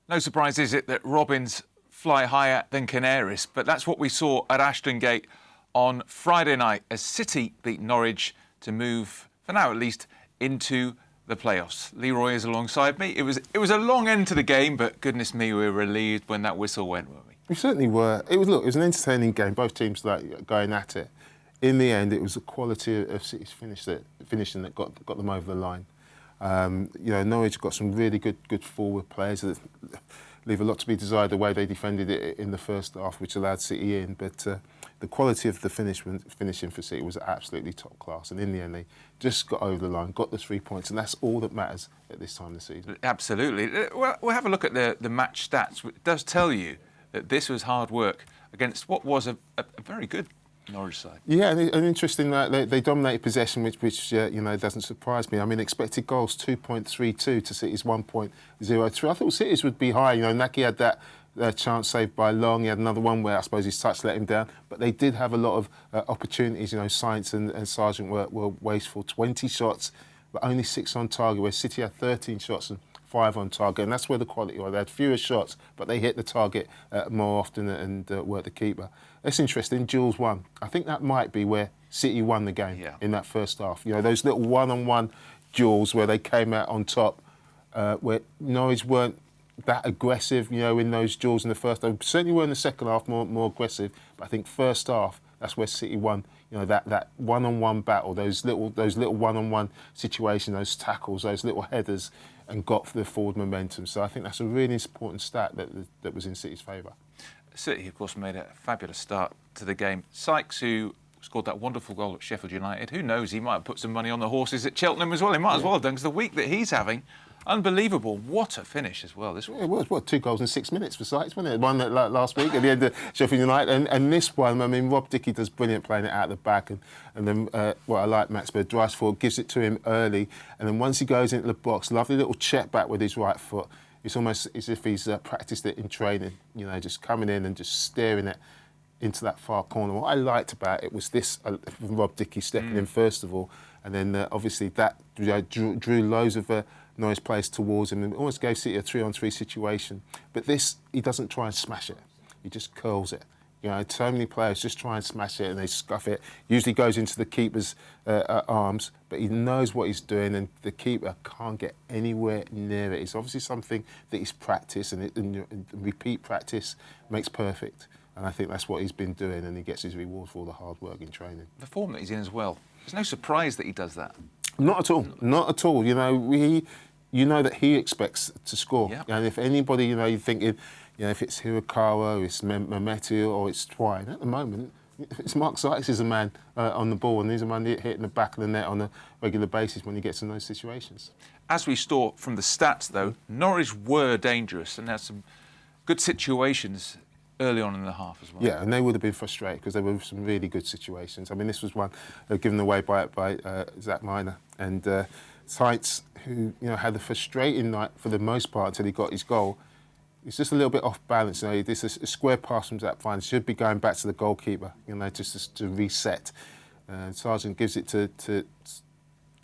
No surprise, is it, that robins fly higher than canaries? But that's what we saw at Ashton Gate on Friday night as City beat Norwich to move, for now at least, into the playoffs. Leroy is alongside me. It was a long end to the game, but goodness me, we were relieved when that whistle went, weren't we? We certainly were. It was an entertaining game. Both teams going at it. In the end, it was the quality of City's finishing that got them over the line. Norwich got some really good forward players that leave a lot to be desired the way they defended it in the first half, which allowed City in. But the quality of the finishing for City was absolutely top class. And in the end, they just got over the line, got the 3 points, and that's all that matters at this time of the season. Absolutely. Well, we'll have a look at the match stats. It does tell you that this was hard work against what was a very good Norwich side. Yeah, and interesting that they dominated possession, which doesn't surprise me. I mean, expected goals 2.32 to City's 1.03. I thought City's would be high. Naki had that chance saved by Long. He had another one where I suppose his touch let him down. But they did have a lot of opportunities. Sainz and Sargent were wasteful. 20 shots, but only 6 on target. Where City had 13 shots and 5 on target, and that's where the quality was. They had fewer shots, but they hit the target more often and worked the keeper. That's interesting. Jules won. I think that might be where City won the game in that first half. Those little one-on-one duels where they came out on top, where Norwich weren't that aggressive, in those duels in the first half. Certainly were in the second half more aggressive, but I think first half, that's where City won. That one-on-one battle, those little one-on-one situations, those tackles, those little headers, and got the forward momentum. So I think that's a really important stat that was in City's favour. City, of course, made a fabulous start to the game. Sykes, who scored that wonderful goal at Sheffield United, who knows, he might have put some money on the horses at Cheltenham as well. He might as well have done, because the week that he's having, unbelievable. What a finish as well. This one. It was 2 goals in 6 minutes for Sykes, wasn't it? One last week at the end of Sheffield United, and this one, I mean, Rob Dickie does brilliant playing it out of the back, and then what I like, Max Bird drives forward, gives it to him early, and then once he goes into the box, lovely little check back with his right foot. It's almost as if he's practiced it in training, just coming in and just steering it into that far corner. What I liked about it was this, Rob Dickie stepping in first of all, and then obviously that drew loads of Norwich players towards him and almost gave City a 3-on-3 situation. But this, he doesn't try and smash it. He just curls it. So many players just try and smash it and they scuff it. Usually goes into the keeper's arms, but he knows what he's doing and the keeper can't get anywhere near it. It's obviously something that he's practiced and repeat practice makes perfect. And I think that's what he's been doing, and he gets his reward for all the hard work in training. The form that he's in as well. There's no surprise that he does that. Not at all. Not at all. That he expects to score. Yep. And if anybody, you're thinking, if it's Hirakawa, it's Mehmeti, or it's Twine, at the moment, it's Mark Sykes is a man on the ball, and he's a man hitting the back of the net on a regular basis when he gets in those situations. As we saw from the stats, though, Norwich were dangerous and had some good situations early on in the half as well. Yeah, and they would have been frustrated because there were some really good situations. I mean, this was one given away by Zach Miner and Sainz, who had a frustrating night for the most part until he got his goal. He's just a little bit off balance. This is a square pass from Zach Miner. Should be going back to the goalkeeper, just to reset. Sargent gives it to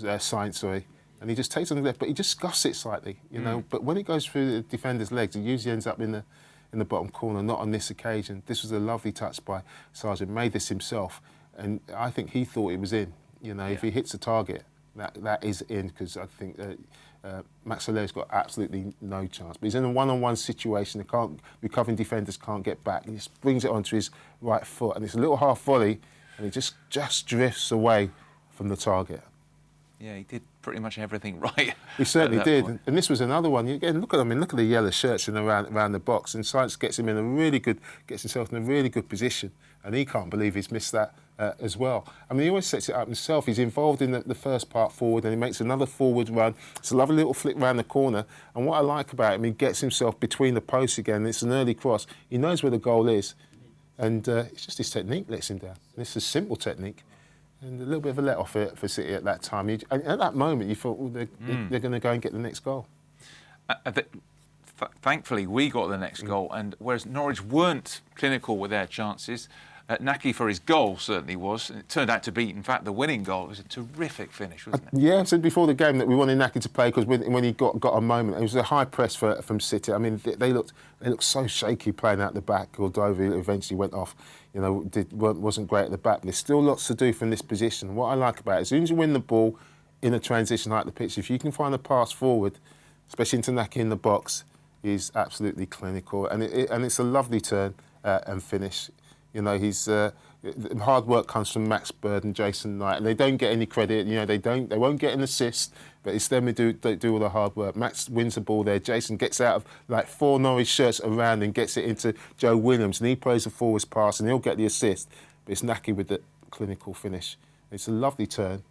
Sainz, and he just takes it on the left, but he just scuffs it slightly, But when it goes through the defender's legs, it usually ends up in the bottom corner. Not on this occasion. This was a lovely touch by Sargent. Made this himself, and I think he thought it was in. If he hits the target, that is in, because I think Max Solaire's got absolutely no chance. But he's in a one-on-one situation. Recovering defenders can't get back. He just brings it onto his right foot, and it's a little half volley, and he just drifts away from the target. Yeah, he did pretty much everything right. He certainly did. And this was another one. Again, look at the yellow shirts around the box, and Sainz gets himself in a really good position, and he can't believe he's missed that as well. I mean, he always sets it up himself. He's involved in the first part forward, and he makes another forward run. It's a lovely little flick round the corner, and what I like about him, he gets himself between the posts again. It's an early cross. He knows where the goal is, and it's just his technique lets him down. And it's a simple technique. And a little bit of a let-off for City at that time. And at that moment, you thought, well, they're going to go and get the next goal. Thankfully, we got the next goal, and whereas Norwich weren't clinical with their chances, Naki for his goal certainly was. And it turned out to be, in fact, the winning goal. It was a terrific finish, wasn't it? Yeah, I said before the game that we wanted Naki to play because when he got a moment, it was a high press from City. I mean, they looked so shaky playing out the back. Although he eventually went off, wasn't great at the back. There's still lots to do from this position. What I like about it, as soon as you win the ball in a transition like the pitch, if you can find a pass forward, especially into Naki in the box, he's absolutely clinical, and it's a lovely turn and finish. He's hard work comes from Max Bird and Jason Knight, and they don't get any credit. They won't get an assist, but it's them who do all the hard work. Max wins the ball there. Jason gets out of like 4 Norwich shirts around and gets it into Joe Williams, and he plays the forwards pass, and he'll get the assist. But it's Naki with the clinical finish. It's a lovely turn,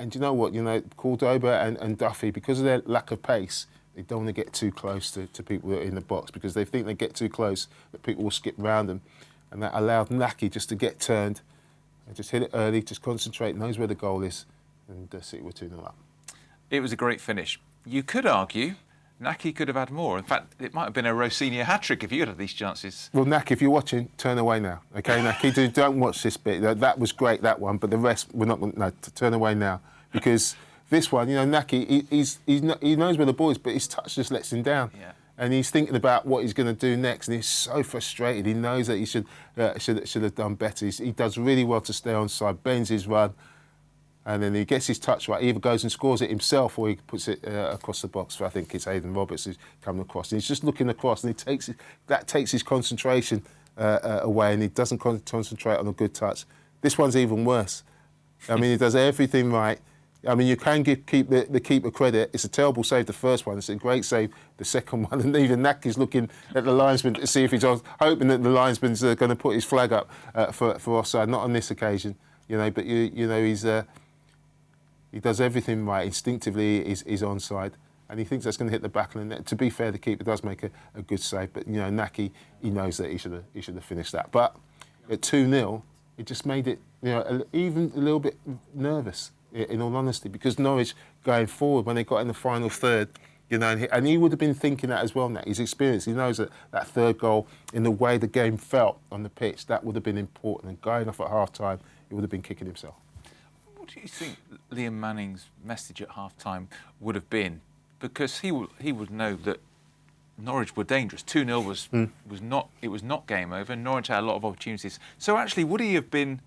and you know what? Cordoba and Duffy, because of their lack of pace, they don't want to get too close to people that are in the box, because they think they get too close that people will skip round them. And that allowed Naki just to get turned and just hit it early, just concentrate, knows where the goal is, and City were 2-0 up. It was a great finish. You could argue Naki could have had more. In fact, it might have been a Rosenior hat-trick if you had these chances. Well, Naki, if you're watching, turn away now. OK, Naki, don't watch this bit. That was great, that one, but the rest, we're not going to turn away now. Because this one, Naki, he knows where the ball is, but his touch just lets him down. Yeah. And he's thinking about what he's going to do next, and he's so frustrated. He knows that he should have done better. He does really well to stay onside, bends his run, and then he gets his touch right. He either goes and scores it himself, or he puts it across the box. I think it's Aidan Roberts who's coming across, and he's just looking across, and that takes his concentration away, and he doesn't concentrate on a good touch. This one's even worse. I mean, he does everything right. I mean, you can keep the keeper credit. It's a terrible save, the first one. It's a great save, the second one. And even Naki's looking at the linesman to see if he's on, hoping that the linesman's going to put his flag up for offside. Not on this occasion, but he's he does everything right. Instinctively, he's onside, and he thinks that's going to hit the back of the net. To be fair, the keeper does make a good save, but Naki, he knows that he should have finished that. But at 2-0, it just made it even a little bit nervous, in all honesty, because Norwich going forward when they got in the final third, and he would have been thinking that as well. Now his experience, he knows that third goal, in the way the game felt on the pitch, that would have been important. And going off at half time, he would have been kicking himself. What do you think Liam Manning's message at half time would have been? Because he would know that Norwich were dangerous. 2-0 was not game over. Norwich had a lot of opportunities. So actually, would he have been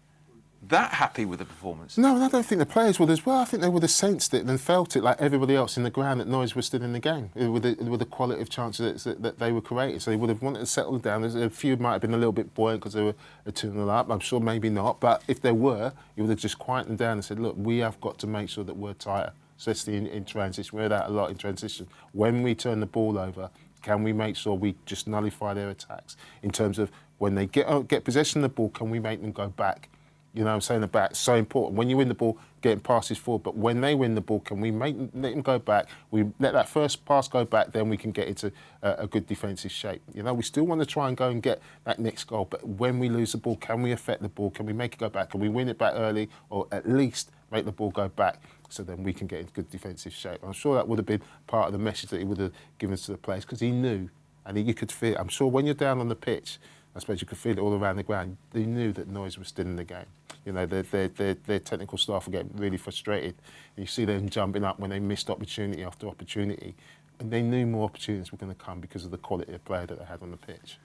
that happy with the performance? No, I don't think the players would as well. I think they would have sensed it and felt it like everybody else in the ground, that Norwich were still in the game with the quality of chances that they were creating. So they would have wanted to settle down. A few might have been a little bit buoyant because they were 2-0 up. I'm sure maybe not. But if there were, you would have just quieted them down and said, look, we have got to make sure that we're tighter, especially in transition. We're that a lot in transition. When we turn the ball over, can we make sure we just nullify their attacks? In terms of when they get possession of the ball, can we make them go back? I'm saying about it's so important. When you win the ball, getting passes forward. But when they win the ball, can we let them go back? We let that first pass go back, then we can get into a good defensive shape. We still want to try and go and get that next goal. But when we lose the ball, can we affect the ball? Can we make it go back? Can we win it back early, or at least make the ball go back, so then we can get into good defensive shape? I'm sure that would have been part of the message that he would have given to the players, because he knew, and you could feel it. I'm sure when you're down on the pitch, I suppose you could feel it all around the ground. They knew that Norwich was still in the game. Their technical staff were getting really frustrated. And you see them jumping up when they missed opportunity after opportunity. And they knew more opportunities were going to come because of the quality of player that they had on the pitch.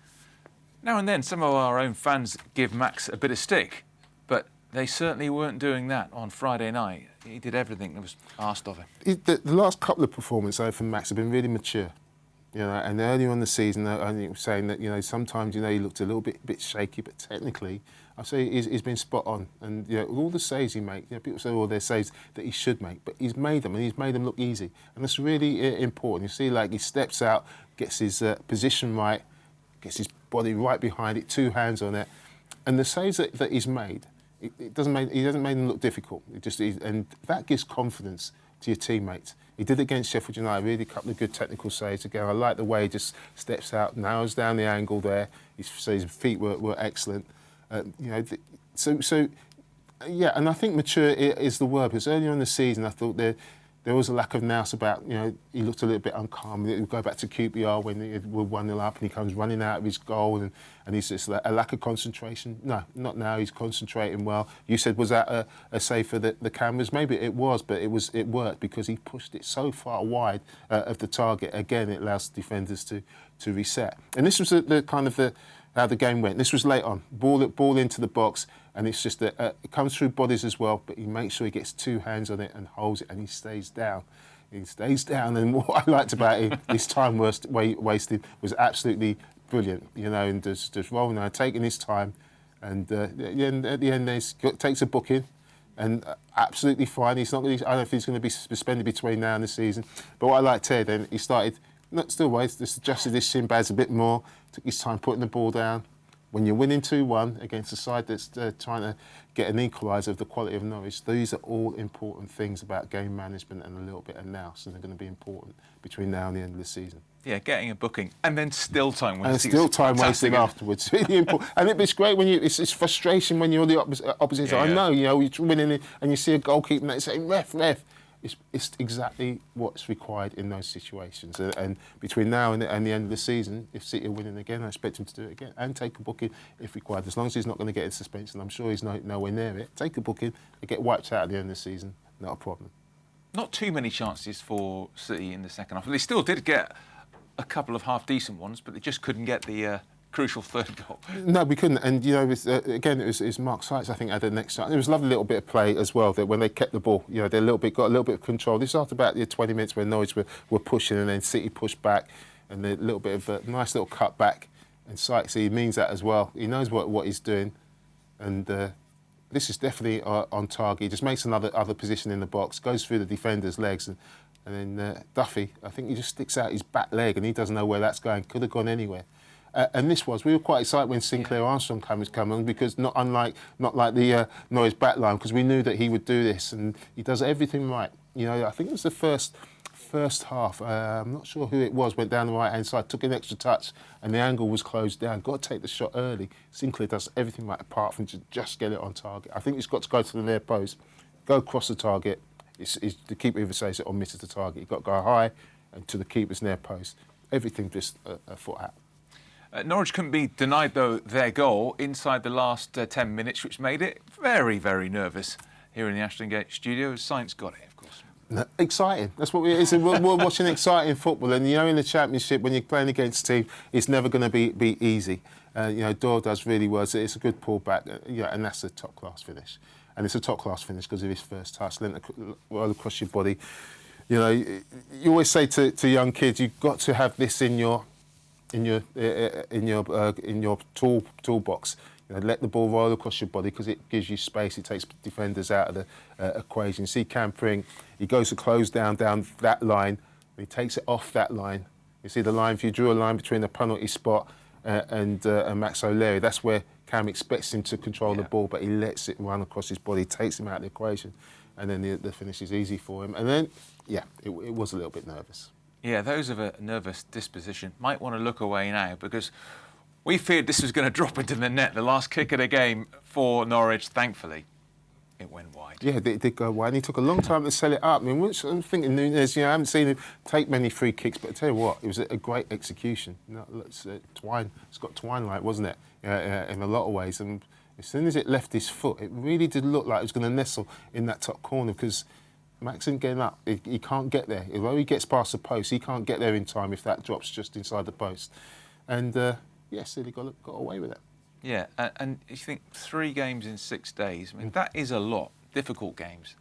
Now and then, some of our own fans give Max a bit of stick, but they certainly weren't doing that on Friday night. He did everything that was asked of him. The last couple of performances from Max have been really mature. And earlier on the season, I think saying that sometimes he looked a little bit shaky, but technically, I say he's been spot on. And all the saves he makes, people say, "Oh, they're saves that he should make," but he's made them, and he's made them look easy, and that's really important. You see, like he steps out, gets his position right, gets his body right behind it, 2 hands on it, and the saves that he's made, he hasn't made them look difficult. And that gives confidence to your teammates. He did it against Sheffield United, really a couple of good technical saves again. I like the way he just steps out, narrows down the angle there. His feet were excellent. And I think mature is the word, because earlier in the season I thought there was a lack of nous about, he looked a little bit uncalm. We go back to QPR when we're 1-0 up and he comes running out of his goal and he's just a lack of concentration. No, not now. He's concentrating well. You said, was that a save for the cameras? Maybe it was, but it worked because he pushed it so far wide of the target. Again, it allows defenders to reset. And this was the kind of how the game went. This was late on. Ball into the box, and it's just it comes through bodies as well, but he makes sure he gets 2 hands on it and holds it, and he stays down. He stays down, and what I liked about it, his time wasted was absolutely brilliant, and just rolling out, taking his time, and at the end, he takes a booking, and absolutely fine. He's not. I don't know if he's going to be suspended between now and the season. But what I liked here, then he started. Just adjusted his shin pads a bit more, took his time putting the ball down. When you're winning 2-1 against a side that's trying to get an equaliser of the quality of Norwich, these are all important things about game management and a little bit of nous, and they're going to be important between now and the end of the season. Yeah, getting a booking and then still time wasting. And still time wasting afterwards. Really important. And it's great when it's frustration when you're the opposite side. I know, you're winning and you see a goalkeeper and they say, ref. It's exactly what's required in those situations. And between now and the end of the season, if City are winning again, I expect him to do it again and take a booking if required. As long as he's not going to get in suspension, I'm sure he's nowhere near it. Take a booking and get wiped out at the end of the season. Not a problem. Not too many chances for City in the second half. They still did get a couple of half-decent ones, but they just couldn't get the crucial third goal. No, we couldn't. And, again, it was Mark Sykes, I think, had the next shot. There was a lovely little bit of play as well, that when they kept the ball, they got a little bit of control. This is after about 20 minutes where Norwich were pushing and then City pushed back and a little bit of a nice little cut back. And Sykes, he means that as well. He knows what he's doing. And this is definitely on target. He just makes other position in the box, goes through the defender's legs. And then Duffy, I think he just sticks out his back leg and he doesn't know where that's going. Could have gone anywhere. And we were quite excited when Sinclair Armstrong came on because not like the Norwich back line, because we knew that he would do this and he does everything right. I think it was the first half. I'm not sure who it was. Went down the right hand side, took an extra touch, and the angle was closed down. Got to take the shot early. Sinclair does everything right apart from just get it on target. I think he's got to go to the near post, go across the target. It's the keeper either says it or misses the target. You've got to go high and to the keeper's near post. Everything just a foot out. Norwich couldn't be denied, though, their goal inside the last 10 minutes, which made it very, very nervous here in the Ashton Gate studio. Science got it, of course. No, exciting. That's what it is. We're watching exciting football. And, in the Championship, when you're playing against a team, it's never going to be easy. Doyle does really well. So it's a good pullback, and that's a top-class finish. And it's a top-class finish because of his first touch, lent well across your body. You always say to young kids, you've got to have this in your toolbox. Let the ball roll across your body because it gives you space. It takes defenders out of the equation. See Cam Pring, he goes to close down that line. He takes it off that line. You see the line. If you drew a line between the penalty spot and Max O'Leary, that's where Cam expects him to control the ball, but he lets it run across his body, takes him out of the equation, and then the finish is easy for him. And then, it was a little bit nervous. Yeah, those of a nervous disposition might want to look away now because we feared this was going to drop into the net. The last kick of the game for Norwich, thankfully, it went wide. Yeah, it did go wide. And he took a long time to set it up. I'm thinking Nunes, I haven't seen him take many free kicks, but I tell you what, it was a great execution. It's got Twine-like, wasn't it, in a lot of ways. And as soon as it left his foot, it really did look like it was going to nestle in that top corner because Max isn't getting up. He can't get there. Although he gets past the post, he can't get there in time if that drops just inside the post. And, still he got away with it. Yeah, and you think 3 games in 6 days, that is a lot. Difficult games.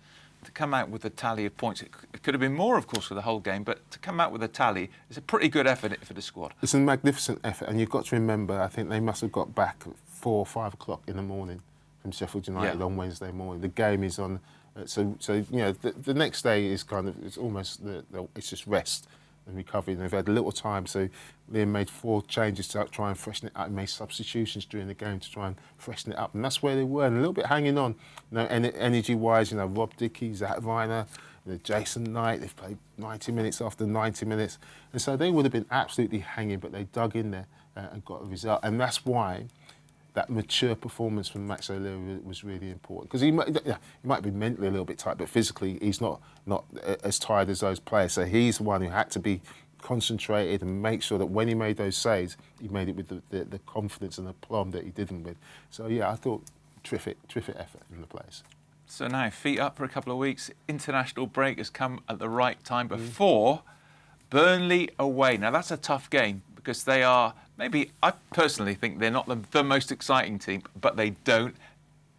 To come out with a tally of points, it could have been more, of course, for the whole game, but to come out with a tally is a pretty good effort for the squad. It's a magnificent effort, and you've got to remember, I think they must have got back at 4 or 5 o'clock in the morning from Sheffield United on Wednesday morning. The game is on. So the next day is it's almost it's just rest and recovery. And they've had a little time, so Liam made 4 changes to try and freshen it up. He made substitutions during the game to try and freshen it up, and that's where they were, and a little bit hanging on. Energy-wise, Rob Dickey, Zach Viner, Jason Knight. They've played 90 minutes after 90 minutes, and so they would have been absolutely hanging, but they dug in there and got a result, and that's why. that mature performance from Max O'Leary was really important, because he might be mentally a little bit tight, but physically he's not as tired as those players. So he's the one who had to be concentrated and make sure that when he made those saves, he made it with the confidence and the aplomb that he did them with. So yeah, I thought terrific effort from the players. So now, feet up for a couple of weeks. International break has come at the right time before Burnley away. Now, that's a tough game because they are, maybe, I personally think they're not the most exciting team, but they don't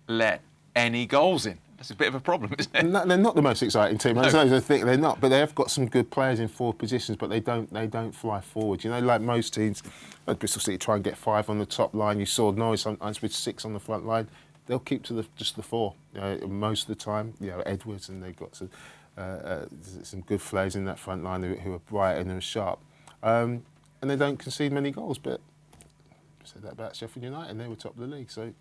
let any goals in. That's a bit of a problem, isn't it? No, they're not the most exciting team. No. I think they're not, but they have got some good players in forward positions, but they don't fly forward. You know, like most teams, Bristol City try and get 5 on the top line. You saw Norwich sometimes with 6 on the front line. They'll keep to just the 4 most of the time. You know, Edwards, and they've got some good players in that front line who are bright and who are sharp, and they don't concede many goals. But I said that about Sheffield United, and they were top of the league. So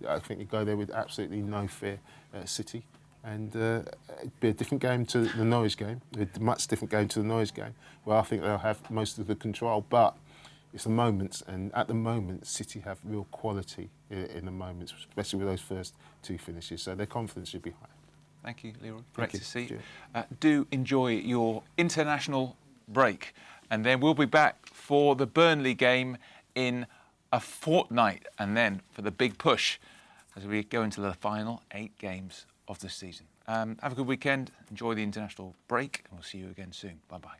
I think you go there with absolutely no fear at City, and it'd be a different game to the Norwich game, a much different game to the Norwich game, where I think they'll have most of the control. But it's the moments, and at the moment, City have real quality in the moments, especially with those first 2 finishes. So their confidence should be high. Thank you, Leroy. Great to see you. Do enjoy your international break, and then we'll be back for the Burnley game in a fortnight, and then for the big push as we go into the final 8 games of the season. Have a good weekend. Enjoy the international break, and we'll see you again soon. Bye-bye.